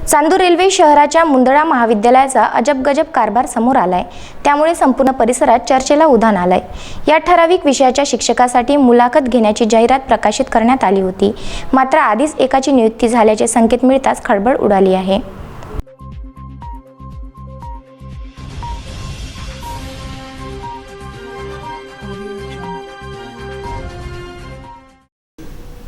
Chandur railway शहराच्या मुंदळा महाविद्यालयाचा अजबगजब कारभार समोर आलाय। त्यामुळे संपूर्ण परिसरात चर्चेला उधाण आलंय। या ठराविक विषयाच्या शिक्षकासाठी मुलाखत घेण्याची जाहिरात प्रकाशित करण्यात आली होती, मात्र आधीच एकाची नियुक्ती झाल्याचे संकेत मिळताच खळबळ उडाली आहे।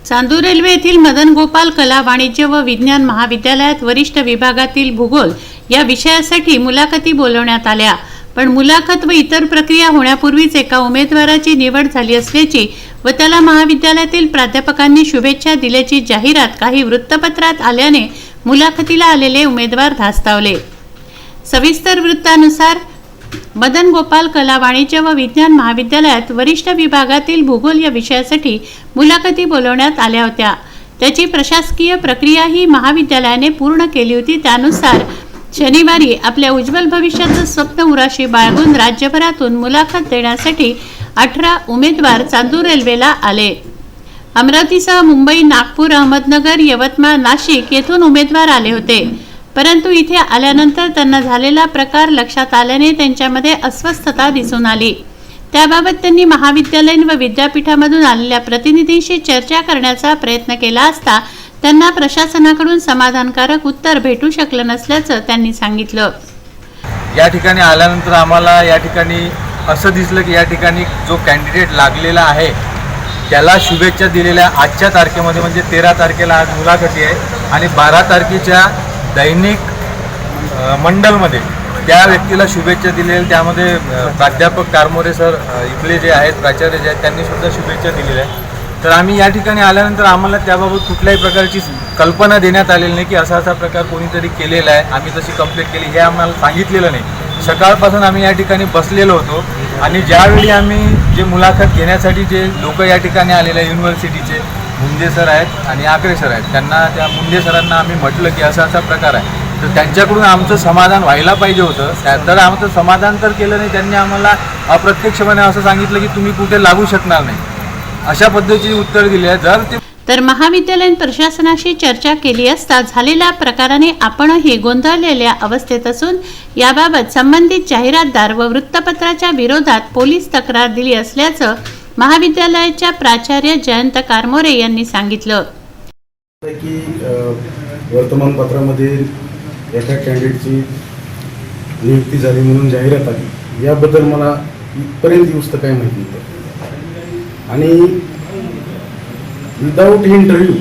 चांदूर रेल्वे येथील मदन गोपाल कला वाणिज्य व विज्ञान महाविद्यालयात वरिष्ठ विभागातील भूगोल या विषयासाठी मुलाखती बोलवण्यात आल्या, पण मुलाखत व इतर प्रक्रिया होण्यापूर्वीच एका उमेदवाराची निवड झाली असल्याची व त्याला महाविद्यालयातील प्राध्यापकांनी शुभेच्छा दिल्याची जाहिरात काही वृत्तपत्रात आल्याने मुलाखतीला आलेले उमेदवार धास्तावले। सविस्तर वृत्तानुसार मदन गोपाल कला वाणिज्य व विज्ञान महाविद्यालयात वरिष्ठ विभागातील भूगोल या विषयासाठी मुलाखती बोलवण्यात आल्या होत्या। त्याची प्रशासकीय प्रक्रियाही महाविद्यालयाने पूर्ण केली होती। त्यानुसार शनिवारी आपल्या उज्ज्वल भविष्याचं स्वप्न उराशी बाळगून राज्यभरातून मुलाखत देण्यासाठी 18 उमेदवार चांदूर रेल्वेला आले। अमरावतीसह मुंबई, नागपूर, अहमदनगर, यवतमाळ, नाशिक येथून उमेदवार आले होते, परंतु इथे आल्यानंतर त्यांना झालेला प्रकार लक्षात आल्याने त्यांच्यामध्ये अस्वस्थता दिसून आली। त्याबाबत त्यांनी महाविद्यालयीन व विद्यापीठामधून आलेल्या प्रतिनिधींशी चर्चा करण्याचा प्रयत्न केला असता त्यांना प्रशासनाकडून समाधानकारक उत्तर भेटू शकलं नसल्याचं त्यांनी सांगितलं। या ठिकाणी आल्यानंतर आम्हाला या ठिकाणी असं दिसलं की या ठिकाणी जो कॅन्डिडेट लागलेला आहे त्याला शुभेच्छा दिलेल्या आजच्या तारखेमध्ये म्हणजे 13 तारखेला आज मुलाखती आहे आणि 12 तारखेच्या दैनिक मंडलमध्ये त्या व्यक्तीला शुभेच्छा दिलेल्या, त्यामध्ये प्राध्यापक कारमोरे सर इथले जे आहेत प्राचार्य जे आहेत त्यांनी सुद्धा शुभेच्छा दिलेल्या आहेत। तर आम्ही या ठिकाणी आल्यानंतर आम्हाला त्याबाबत कुठल्याही प्रकारची कल्पना देण्यात आलेली नाही की असा प्रकार कोणीतरी केलेला आहे, आम्ही तशी कंप्लेंट केली हे आम्हाला सांगितलेलं नाही। सकाळपासून आम्ही या ठिकाणी बसलेलो होतो आणि ज्यावेळी आम्ही जे मुलाखत घेण्यासाठी जे लोक या ठिकाणी आलेले आहे युनिव्हर्सिटीचे मुंडे सर आहेत आणि आकरे सर आहेत, त्यांना त्या मुंडे सरांना आम्ही म्हटलं की असा प्रकार आहे, तर त्यांच्याकडून आमचं समाधान व्हायला पाहिजे होतं। तर आमचं समाधान तर केलं नाही, त्यांनी आम्हाला अप्रत्यक्षपणे असं सांगितलं की तुम्ही कुठे लागू शकणार नाही, अशा पद्धतीची उत्तर दिली आहे। तर महाविद्यालयीन प्रशासनाशी चर्चा केली असता झालेल्या प्रकाराने आपणही गोंधळलेल्या अवस्थेत असून याबाबत संबंधित जाहिरातदार व वृत्तपत्राच्या विरोधात पोलीस तक्रार दिली असल्याचं महाविद्यालयाच्या प्राचार्य जयंत कारमोरे यांनी सांगितलं। की वर्तमानपत्रामध्ये एका कॅन्डिडेटची नियुक्ती झाली म्हणून जाहिरात आली, याबद्दल मला इथपर्यंत दिवस काही माहिती नव्हतं आणि विदाऊट इंटरव्ह्यू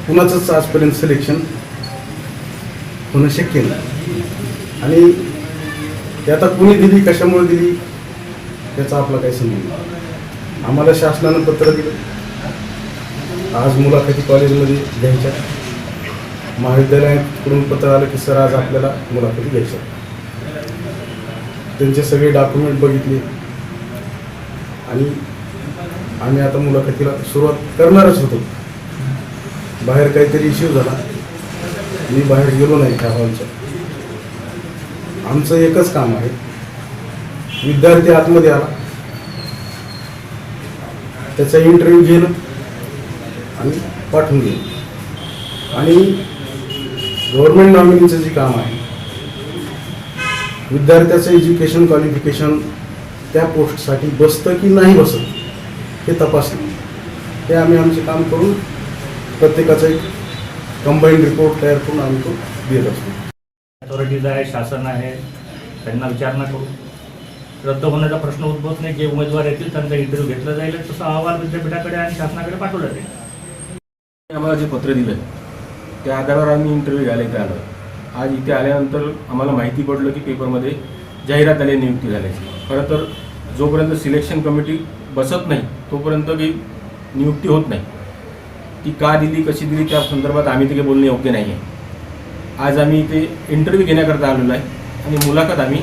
कुणाचंच आजपर्यंत सिलेक्शन होणं शक्य नाही आणि ते आता कुणी दिली, कशामुळे दिली त्याचा आपला काही संबंध नाही। आम्हाला शासनानं पत्र दिलं, आज मुलाखती कॉलेजमध्ये घ्यायच्या, महाविद्यालयाकडून पत्र आलं की सर आज आपल्याला मुलाखती घ्यायच्या। त्यांचे सगळे डॉक्युमेंट बघितले आणि आम्ही आता मुलाखतीला सुरुवात करणारच होतो। बाहेर काहीतरी इश्यू झाला, मी बाहेर गेलो नाही त्या हॉलच्या। आमचं एकच काम आहे, विद्यार्थी आतमध्ये आला त्याचा इंटरव्ह्यू घेणं आणि पाठवून घेणं आणि गव्हर्नमेंट नॉमिनीचं जे काम आहे, विद्यार्थ्याचं एज्युकेशन क्वालिफिकेशन त्या पोस्टसाठी बसतं की नाही बसत हे तपासणं, हे आम्ही आमचे काम करून प्रत्येकाचा एक कंबाईंड रिपोर्ट तयार करून आम्ही तो देत असतो। अथॉरिटीज आहे, शासन आहे, त्यांना विचारणा करू, रद्द होण्याचा प्रश्न उद्भवत नाही। जे उमेदवार येतील त्यांचा इंटरव्ह्यू घेतला जाईल, तसा अहवाल विद्यापीठाकडे आणि शासनाकडे पाठवला जाईल। आम्हाला जे पत्र दिलं त्या आधारावर आम्ही इंटरव्ह्यू घ्यायला इथे आलो। आज इथे आल्यानंतर आम्हाला माहिती पडलं की पेपरमध्ये जाहिरात आली नियुक्ती झाल्याची। खरं तर जोपर्यंत सिलेक्शन कमिटी बसत नाही तोपर्यंत काही नियुक्ती होत नाही। ती का दिली, कशी दिली त्या संदर्भात आम्ही तिथे बोलणे योग्य नाही आहे। आज आम्ही इथे इंटरव्ह्यू घेण्याकरता आलेलो आहे आणि मुलाखत आम्ही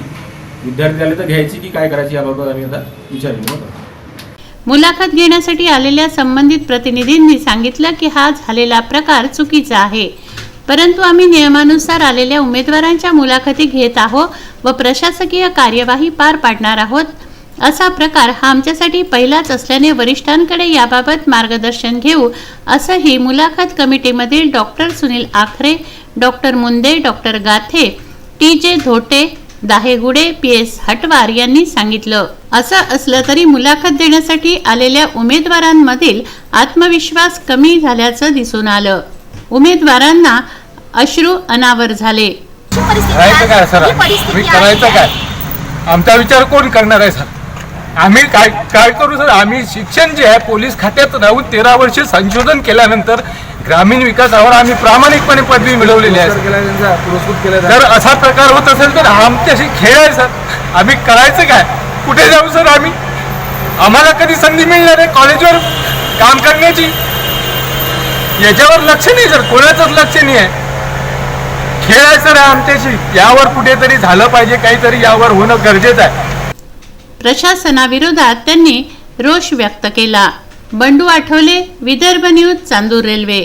विद्यार्थी आले तर घ्यायची की काय करायची याबाबत आम्ही आता विचारविनिमय करतो। मुलाखत घेण्यासाठी आलेल्या संबंधित प्रतिनिधींनी सांगितलं की हा झालेला प्रकार चुकीचा आहे, परंतु आम्ही नियमानुसार आलेल्या उमेदवारांच्या मुलाखती घेत आहोत व प्रशासकीय कार्यवाही पार पाडणार आहोत। असा प्रकार हा आमच्यासाठी पहिलाच असल्याने वरिष्ठांकडे याबाबत मार्गदर्शन घेऊ, असंही मुलाखत कमिटीमधील doctor Sunil Akhare, doctor Munde, doctor Gathe, TJ Dhote, Dahegude, PS Hatwar यांनी सांगितलं. असं असलं तरी मुलाखत देण्यासाठी आलेल्या उमेदवारांमधील आत्मविश्वास कमी झाल्याचं दिसून आलं. उमेदवारांना अश्रू अनावर झाले. करायचं काय सर, मी करायचं काय? आमचा विचार कोण करणार आहे सर? आम्ही काय करू सर? आम्ही शिक्षण जे आहे पोलीस खात्यात राहून 13 वर्ष संशोधन केल्यानंतर ग्रामीण विकासावर आम्ही प्रामाणिकपणे पदवी मिळवलेली आहे. जर असा प्रकार होत असेल तर आमच्याशी खेळ आहे सर. आम्ही करायचं काय? कुठे जाऊ सर? आम्हाला कधी संधी मिळणार आहे कॉलेजवर काम करण्याची? याच्यावर लक्ष नाही सर, कोणाचंच लक्ष नाही आहे. खेळ आहे सर आमच्याशी. यावर कुठेतरी झालं पाहिजे, काहीतरी यावर होणं गरजेचं आहे. प्रशासनाविरोधात त्यांनी रोष व्यक्त केला. Bandu Athawale, Vidarbha news, Chandur railway.